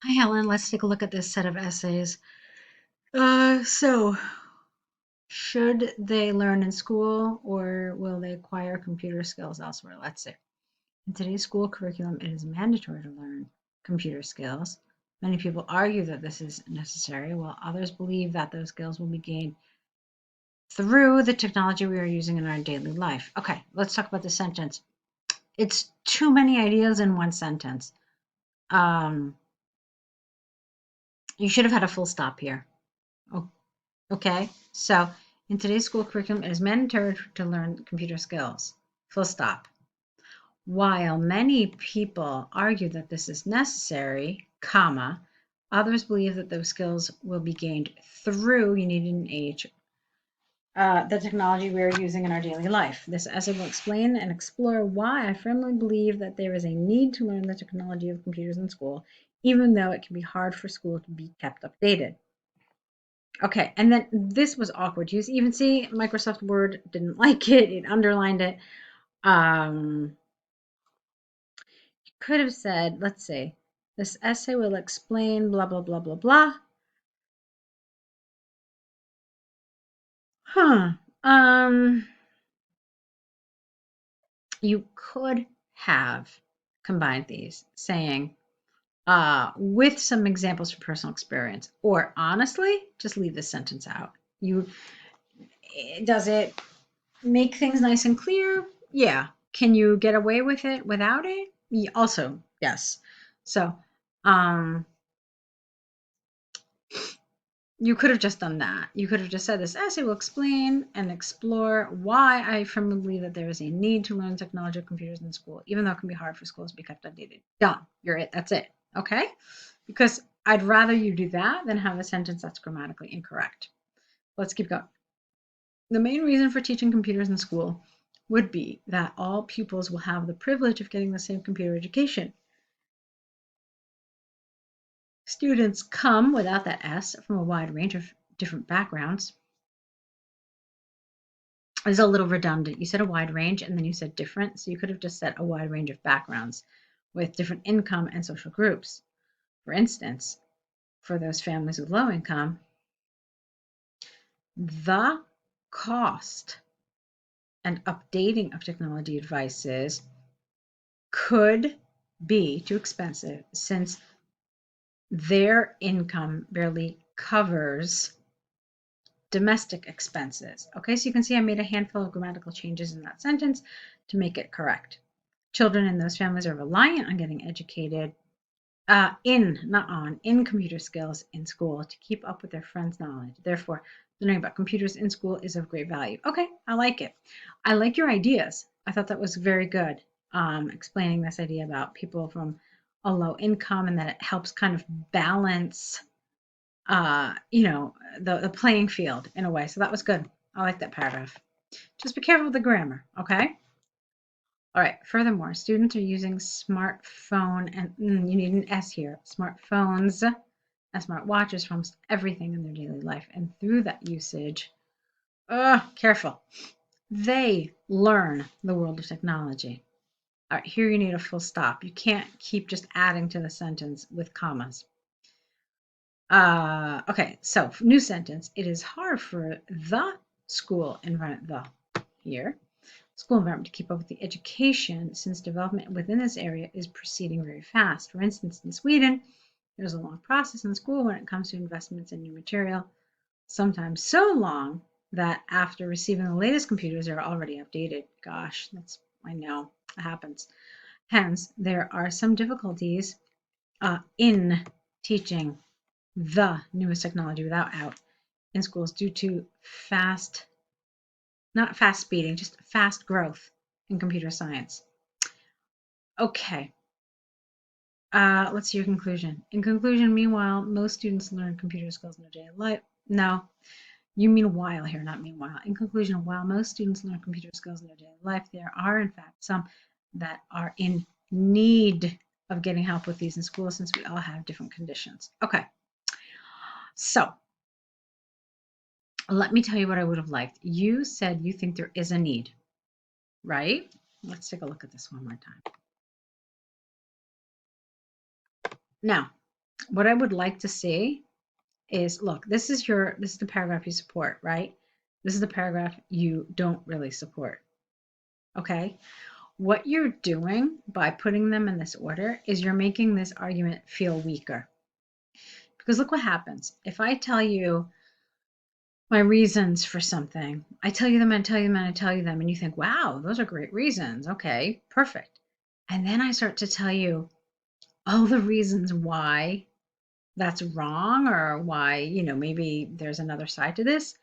Hi, Helen. Let's take a look at this set of essays. So, should they learn in school or will they acquire computer skills elsewhere? Let's see. In today's school curriculum, it is mandatory to learn computer skills. Many people argue that this is necessary, while others believe that those skills will be gained through the technology we are using in our daily life. Okay, let's talk about the sentence. It's too many ideas in one sentence. Um, you should have had a full stop here. Oh, okay, so in today's school curriculum, it is mandatory to learn computer skills. Full stop. While many people argue that this is necessary, comma, others believe that those skills will be gained through, you need an age, the technology we are using in our daily life. This essay will explain and explore why I firmly believe that there is a need to learn the technology of computers in school, even though it can be hard for school to be kept updated. Okay, and then this was awkward. You even see Microsoft Word didn't like it, it underlined it. You could have said, let's see, this essay will explain blah, blah, blah, blah, blah. Huh. Um, you could have combined these, saying, with some examples from personal experience, or honestly, just leave this sentence out. Does it make things nice and clear? Yeah. Can you get away with it without it? Also, yes. So, um, you could have just done that. You could have just said this essay will explain and explore why I firmly believe that there is a need to learn technology of computers in school, even though it can be hard for schools to be kept updated. Done. You're it. That's it. Okay? Because I'd rather you do that than have a sentence that's grammatically incorrect. Let's keep going. The main reason for teaching computers in school would be that all pupils will have the privilege of getting the same computer education. Students come, without that S, from a wide range of different backgrounds. It's a little redundant. You said a wide range and then you said different, so you could have just said a wide range of backgrounds with different income and social groups. For instance, for those families with low income, the cost and updating of technology devices could be too expensive since their income barely covers domestic expenses. Okay, so you can see I made a handful of grammatical changes in that sentence to make it correct. Children in those families are reliant on getting educated in computer skills in school to keep up with their friends' knowledge. Therefore, learning about computers in school is of great value. Okay, I like it. I like your ideas. I thought that was very good, explaining this idea about people from a low income and that it helps kind of balance, the playing field in a way. So that was good. I like that paragraph. Just be careful with the grammar, okay? All right. Furthermore, students are using smartphone and you need an S here, smartphones and smartwatches for almost everything in their daily life. And through that usage, careful, they learn the world of technology. All right, here you need a full stop. You can't keep just adding to the sentence with commas. Okay, so new sentence. It is hard for the school environment, the here, school environment to keep up with the education since development within this area is proceeding very fast. For instance, in Sweden, there's a long process in school when it comes to investments in new material, sometimes so long that after receiving the latest computers, they're already outdated. Gosh, I know, it happens. Hence, there are some difficulties in teaching the newest technology without out in schools due to not fast speeding, just fast growth in computer science. Okay, let's see your conclusion. In conclusion, meanwhile, most students learn computer skills in their daily life. No, you mean while here, not meanwhile. In conclusion, while most students learn computer skills in their daily life, there are in fact some that are in need of getting help with these in school since we all have different conditions. Okay, so let me tell you what I would have liked. You said you think there is a need, right? Let's take a look at this one more time. Now, What I would like to see is, look, this is the paragraph you support, right? This is the paragraph you don't really support. Okay? What you're doing by putting them in this order is you're making this argument feel weaker. Because look what happens. If I tell you my reasons for something, I tell you them and I tell you them and I tell you them, and you think, wow, those are great reasons. Okay, perfect. And then I start to tell you all the reasons why that's wrong, or why, maybe there's another side to this.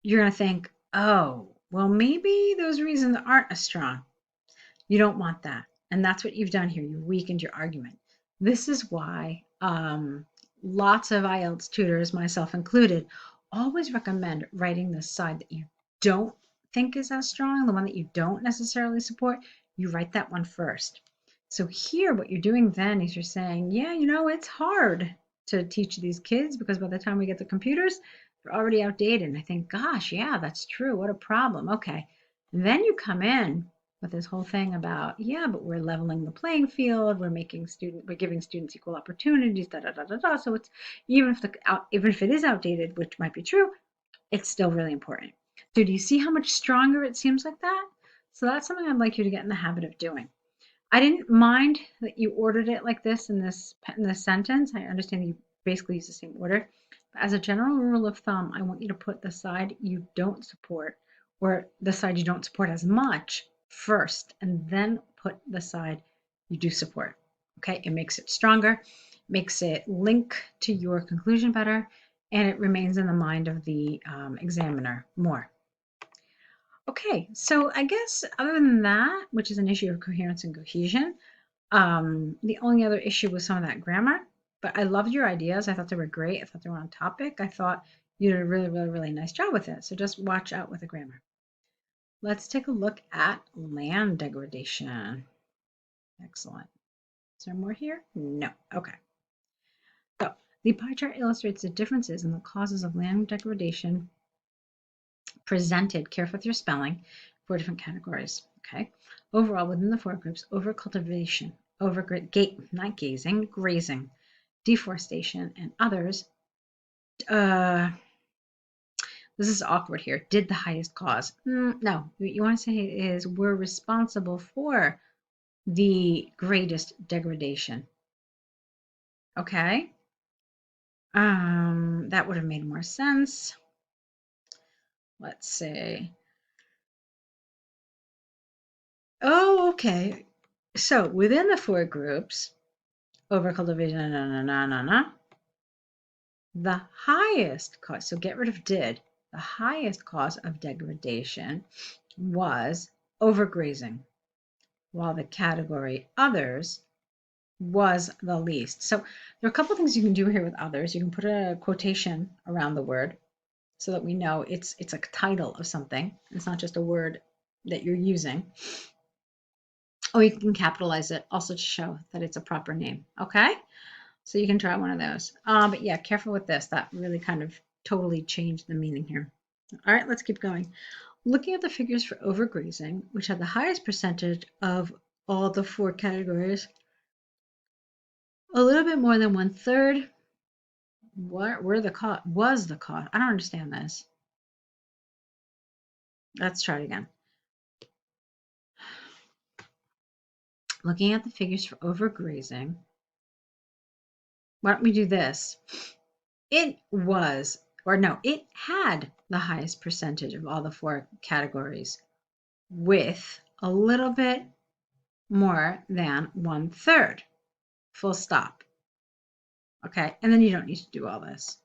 You're going to think, oh, well, maybe those reasons aren't as strong. You don't want that. And that's what you've done here. You weakened your argument. This is why lots of IELTS tutors, myself included, always recommend writing the side that you don't think is as strong, the one that you don't necessarily support. You write that one first. So here, what you're doing then is you're saying, yeah, it's hard to teach these kids because by the time we get the computers, they're already outdated. And I think, gosh, yeah, that's true. What a problem. Okay. And then you come in with this whole thing about, yeah, but we're leveling the playing field, we're giving students equal opportunities, da da da da da. So it's even if it is outdated, which might be true, it's still really important. So do you see how much stronger it seems like that? So that's something I'd like you to get in the habit of doing. I didn't mind that you ordered it like this in this sentence. I understand that you basically use the same order. But as a general rule of thumb, I want you to put the side you don't support, or the side you don't support as much, first, and then put the side you do support. Okay, it makes it stronger, makes it link to your conclusion better, and it remains in the mind of the examiner more. Okay, so I guess other than that, which is an issue of coherence and cohesion, the only other issue was some of that grammar. But I loved your ideas. I thought they were great. I thought they were on topic. I thought you did a really, really, really nice job with it. So just watch out with the grammar. Let's take a look at land degradation. Excellent. Is there more here? No. Okay. So the pie chart illustrates the differences in the causes of land degradation presented, careful with your spelling, for different categories. Okay. Overall, within the four groups, overcultivation, not gazing, grazing, deforestation, and others. This is awkward here. Did the highest cause? No. What you want to say is were responsible for the greatest degradation. Okay. That would have made more sense. Let's see. Oh, okay. So within the four groups, overcultivation, the highest cause, so get rid of did, the highest cause of degradation was overgrazing, while the category others was the least. So there are a couple of things you can do here with others. You can put a quotation around the word so that we know it's a title of something. It's not just a word that you're using. Or you can capitalize it also to show that it's a proper name. Okay? So you can try one of those. But yeah, careful with this. That really kind of totally changed the meaning here. All right, let's keep going. Looking at the figures for overgrazing, which had the highest percentage of all the four categories, a little bit more than 1/3 was the cause. I don't understand this. Let's try it again. Looking at the figures for overgrazing, why don't we do this? It had the highest percentage of all the four categories with a little bit more than 1/3. Full stop. Okay, and then you don't need to do all this.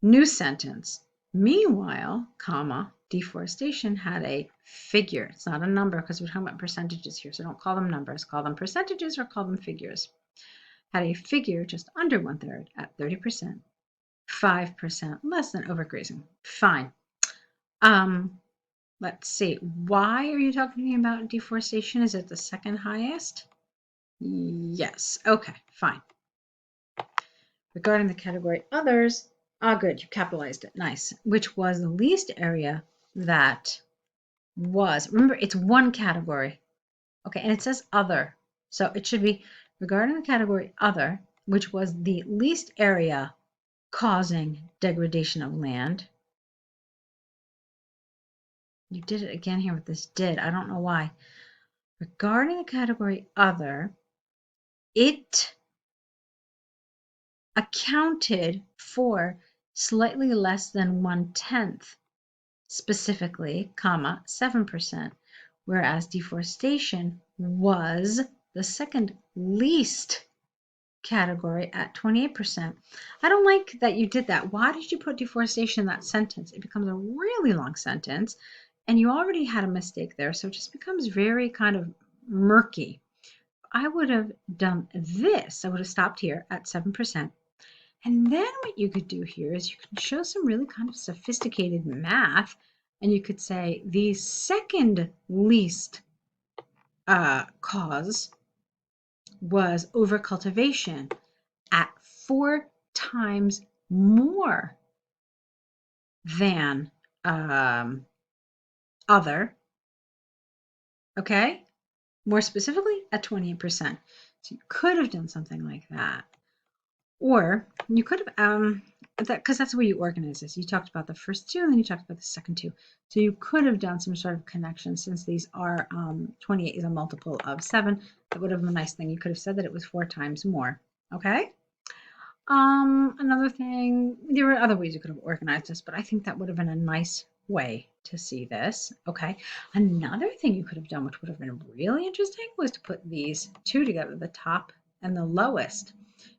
New sentence. Meanwhile, comma, deforestation had a figure. It's not a number because we're talking about percentages here, so don't call them numbers. Call them percentages or call them figures. Had a figure just under 1/3 at 30%, 5% less than overgrazing. Fine. Let's see. Why are you talking about deforestation? Is it the second highest? Yes. Okay, fine. Regarding the category others, good, you capitalized it. Nice. Which was the least area that was. Remember, it's one category. Okay, and it says other. So it should be regarding the category other, which was the least area causing degradation of land. You did it again here with this did. I don't know why. Regarding the category other, it accounted for slightly less than 1/10, specifically, 7%, whereas deforestation was the second least category at 28%. I don't like that you did that. Why did you put deforestation in that sentence? It becomes a really long sentence, and you already had a mistake there, so it just becomes very kind of murky. I would have done this. I would have stopped here at 7%. And then what you could do here is you can show some really kind of sophisticated math, and you could say the second least cause was overcultivation at 4 times more than other, okay? More specifically, at 28%. So you could have done something like that. Or you could have, because that's the way you organize this. You talked about the first two, and then you talked about the second two. So you could have done some sort of connection since these are 28 is a multiple of 7. That would have been a nice thing. You could have said that it was 4 times more. Okay? Another thing, there were other ways you could have organized this, but I think that would have been a nice way to see this. Okay. Another thing you could have done, which would have been really interesting, was to put these two together, the top and the lowest.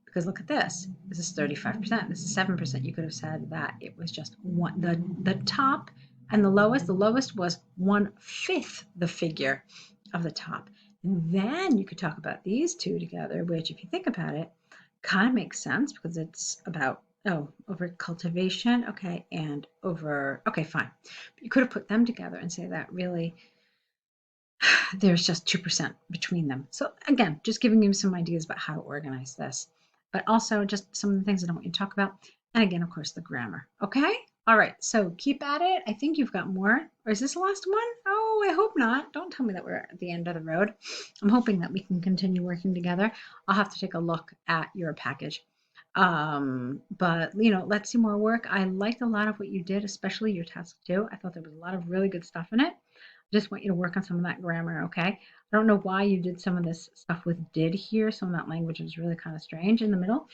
Because look at this. This is 35%. This is 7%. You could have said that it was just one, the top and the lowest. The lowest was 1/5 the figure of the top. And then you could talk about these two together, which, if you think about it, kind of makes sense because it's about over cultivation, okay, and over, okay, fine. But you could have put them together and say that really there's just 2% between them. So again, just giving you some ideas about how to organize this, but also just some of the things I don't want you to talk about. And again, of course, the grammar. Okay? All right, so keep at it. I think you've got more. Or is this the last one? Oh, I hope not. Don't tell me that we're at the end of the road. I'm hoping that we can continue working together. I'll have to take a look at your package. But let's see more work. I liked a lot of what you did, especially your task 2. I thought there was a lot of really good stuff in it. Just want you to work on some of that grammar, okay? I don't know why you did some of this stuff with did here. Some of that language is really kind of strange in the middle.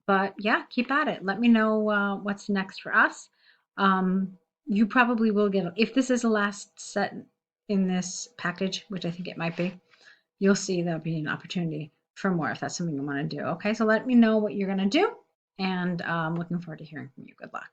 But yeah, keep at it. Let me know what's next for us. You probably will get, if this is the last set in this package, which I think it might be, you'll see there'll be an opportunity for more if that's something you want to do. Okay, so let me know what you're going to do, and I'm looking forward to hearing from you. Good luck.